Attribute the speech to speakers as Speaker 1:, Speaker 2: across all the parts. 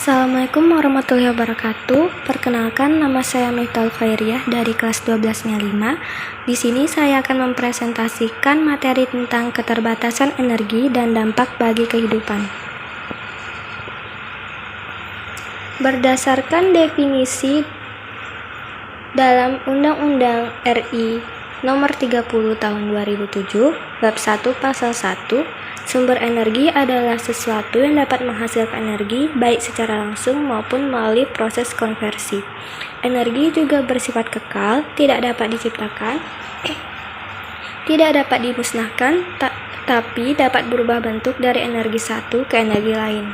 Speaker 1: Assalamualaikum warahmatullahi wabarakatuh. Perkenalkan, nama saya Miftahul Khairiyah dari kelas 12-nya 5. Di sini saya akan mempresentasikan materi tentang keterbatasan energi dan dampak bagi kehidupan. Berdasarkan definisi dalam Undang-Undang RI Nomor 30 Tahun 2007, Bab 1 Pasal 1, sumber energi adalah sesuatu yang dapat menghasilkan energi baik secara langsung maupun melalui proses konversi. Energi juga bersifat kekal, tidak dapat diciptakan, tidak dapat dimusnahkan, tapi dapat berubah bentuk dari energi satu ke energi lain.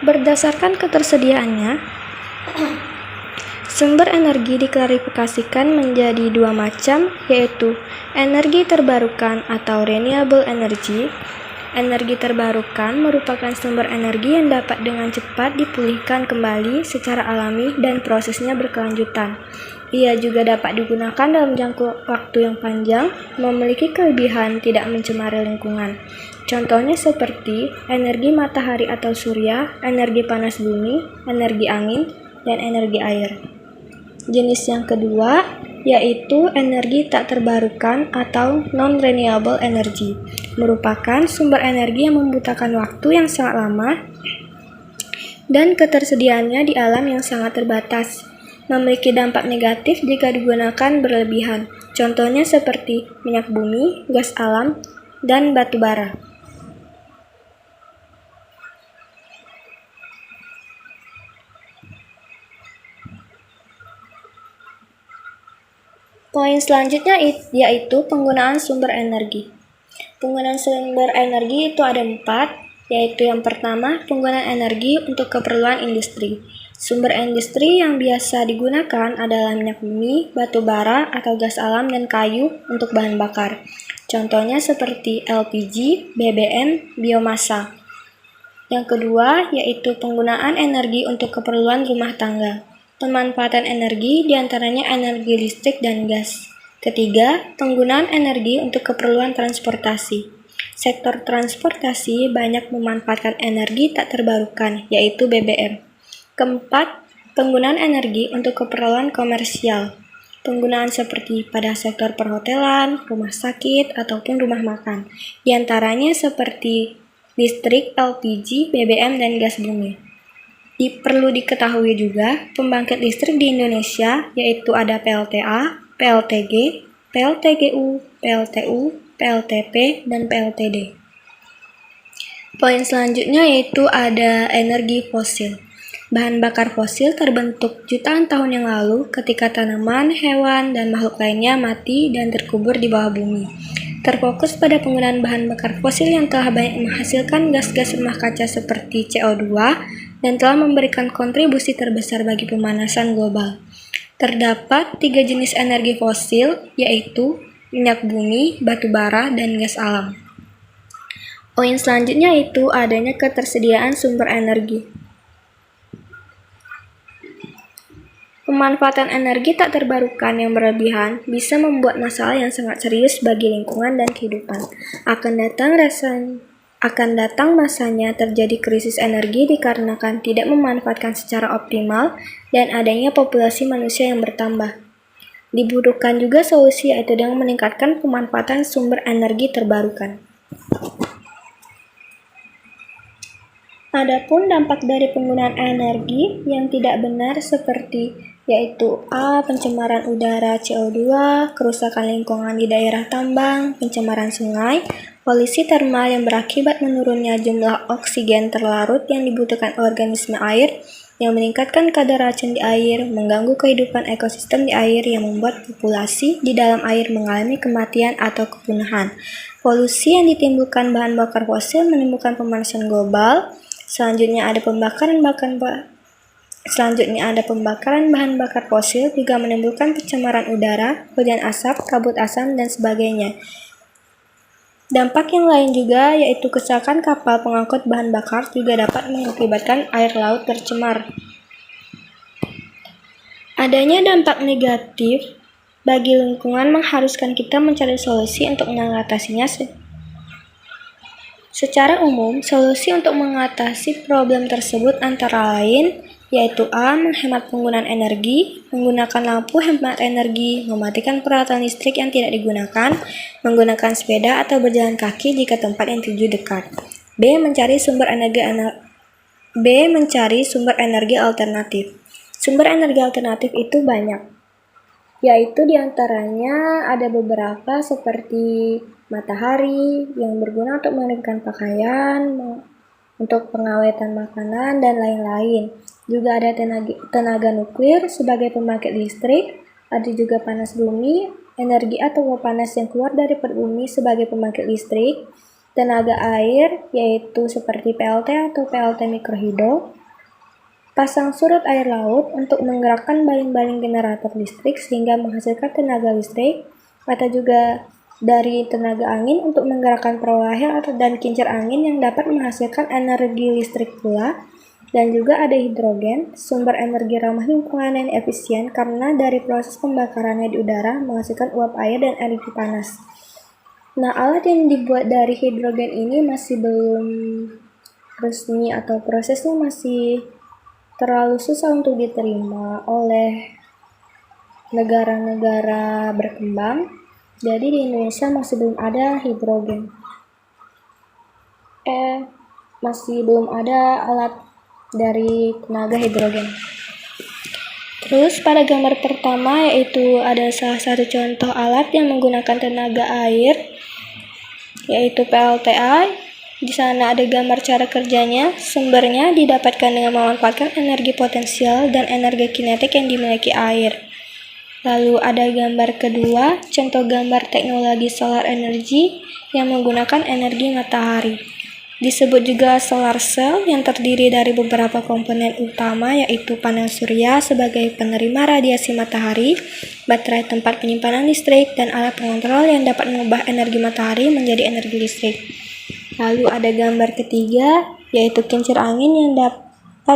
Speaker 1: Berdasarkan ketersediaannya, sumber energi diklasifikasikan menjadi dua macam, yaitu energi terbarukan atau renewable energy. Energi terbarukan merupakan sumber energi yang dapat dengan cepat dipulihkan kembali secara alami dan prosesnya berkelanjutan. Ia juga dapat digunakan dalam jangka waktu yang panjang, memiliki kelebihan tidak mencemari lingkungan. Contohnya seperti energi matahari atau surya, energi panas bumi, energi angin, dan energi air. Jenis yang kedua yaitu energi tak terbarukan atau non-renewable energy, merupakan sumber energi yang membutuhkan waktu yang sangat lama dan ketersediaannya di alam yang sangat terbatas, memiliki dampak negatif jika digunakan berlebihan. Contohnya seperti minyak bumi, gas alam, dan batu bara. Poin selanjutnya yaitu penggunaan sumber energi. Penggunaan sumber energi itu ada 4, yaitu yang pertama, penggunaan energi untuk keperluan industri. Sumber industri yang biasa digunakan adalah minyak bumi, batu bara, atau gas alam dan kayu untuk bahan bakar. Contohnya seperti LPG, BBM, biomasa. Yang kedua, yaitu penggunaan energi untuk keperluan rumah tangga. Pemanfaatan energi diantaranya energi listrik dan gas. Ketiga, penggunaan energi untuk keperluan transportasi. Sektor transportasi banyak memanfaatkan energi tak terbarukan, yaitu BBM. Keempat, penggunaan energi untuk keperluan komersial. Penggunaan seperti pada sektor perhotelan, rumah sakit, ataupun rumah makan. Diantaranya seperti listrik, LPG, BBM, dan gas bumi. Perlu diketahui juga, pembangkit listrik di Indonesia yaitu ada PLTA, PLTG, PLTGU, PLTU, PLTP, dan PLTD. Poin selanjutnya yaitu ada energi fosil. Bahan bakar fosil terbentuk jutaan tahun yang lalu ketika tanaman, hewan, dan makhluk lainnya mati dan terkubur di bawah bumi. Terfokus pada penggunaan bahan bakar fosil yang telah banyak menghasilkan gas-gas rumah kaca seperti CO2 dan telah memberikan kontribusi terbesar bagi pemanasan global. Terdapat 3 jenis energi fosil, yaitu minyak bumi, batu bara, dan gas alam. Poin selanjutnya itu adanya ketersediaan sumber energi. Pemanfaatan energi tak terbarukan yang berlebihan bisa membuat masalah yang sangat serius bagi lingkungan dan kehidupan. Akan datang masanya terjadi krisis energi dikarenakan tidak memanfaatkan secara optimal dan adanya populasi manusia yang bertambah. Dibutuhkan juga solusi yaitu dengan meningkatkan pemanfaatan sumber energi terbarukan. Adapun dampak dari penggunaan energi yang tidak benar seperti yaitu A. Pencemaran udara CO2, kerusakan lingkungan di daerah tambang, pencemaran sungai, polusi termal yang berakibat menurunnya jumlah oksigen terlarut yang dibutuhkan organisme air, yang meningkatkan kadar racun di air, mengganggu kehidupan ekosistem di air yang membuat populasi di dalam air mengalami kematian atau kepunahan. Polusi yang ditimbulkan bahan bakar fosil menimbulkan pemanasan global. Selanjutnya ada pembakaran bahan bakar fosil juga menimbulkan pencemaran udara, hujan asap, kabut asam, dan sebagainya. Dampak yang lain juga yaitu kecelakaan kapal pengangkut bahan bakar juga dapat mengakibatkan air laut tercemar. Adanya dampak negatif bagi lingkungan mengharuskan kita mencari solusi untuk mengatasinya Secara umum, solusi untuk mengatasi problem tersebut antara lain yaitu A. Menghemat penggunaan energi, menggunakan lampu hemat energi, mematikan peralatan listrik yang tidak digunakan, menggunakan sepeda atau berjalan kaki jika tempat yang dituju dekat. B. Mencari sumber energi alternatif. Sumber energi alternatif itu banyak, yaitu diantaranya ada beberapa seperti matahari yang berguna untuk mengeringkan pakaian, untuk pengawetan makanan, dan lain-lain. Juga ada tenaga nuklir sebagai pembangkit listrik, ada juga panas bumi, energi atau uap panas yang keluar dari perut bumi sebagai pembangkit listrik, tenaga air yaitu seperti PLT atau PLT mikrohidro, pasang surut air laut untuk menggerakkan baling-baling generator listrik sehingga menghasilkan tenaga listrik, atau juga dari tenaga angin untuk menggerakkan perahu layar dan kincir angin yang dapat menghasilkan energi listrik pula. Dan juga ada hidrogen, sumber energi ramah lingkungan dan efisien karena dari proses pembakarannya di udara menghasilkan uap air dan energi panas. Nah, alat yang dibuat dari hidrogen ini masih belum resmi atau prosesnya masih terlalu susah untuk diterima oleh negara-negara berkembang. Jadi di Indonesia masih belum ada hidrogen. Masih belum ada alat dari tenaga hidrogen. Terus pada gambar pertama yaitu ada salah satu contoh alat yang menggunakan tenaga air yaitu PLTA. Di sana ada gambar cara kerjanya. Sumbernya didapatkan dengan memanfaatkan energi potensial dan energi kinetik yang dimiliki air. Lalu ada gambar kedua, contoh gambar teknologi solar energy yang menggunakan energi matahari. Disebut juga solar cell yang terdiri dari beberapa komponen utama yaitu panel surya sebagai penerima radiasi matahari, baterai tempat penyimpanan listrik, dan alat pengontrol yang dapat mengubah energi matahari menjadi energi listrik. Lalu ada gambar ketiga yaitu kincir angin yang dapat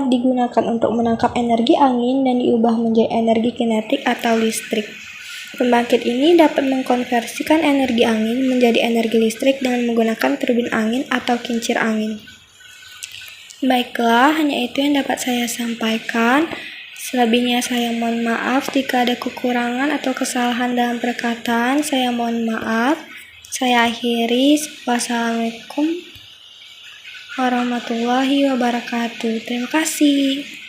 Speaker 1: digunakan untuk menangkap energi angin dan diubah menjadi energi kinetik atau listrik. Pembangkit ini dapat mengkonversikan energi angin menjadi energi listrik dengan menggunakan turbin angin atau kincir angin. Baiklah, hanya itu yang dapat saya sampaikan. Selebihnya saya mohon maaf jika ada kekurangan atau kesalahan dalam perkataan. Saya mohon maaf. Saya akhiri. Wassalamualaikum warahmatullahi wabarakatuh. Terima kasih.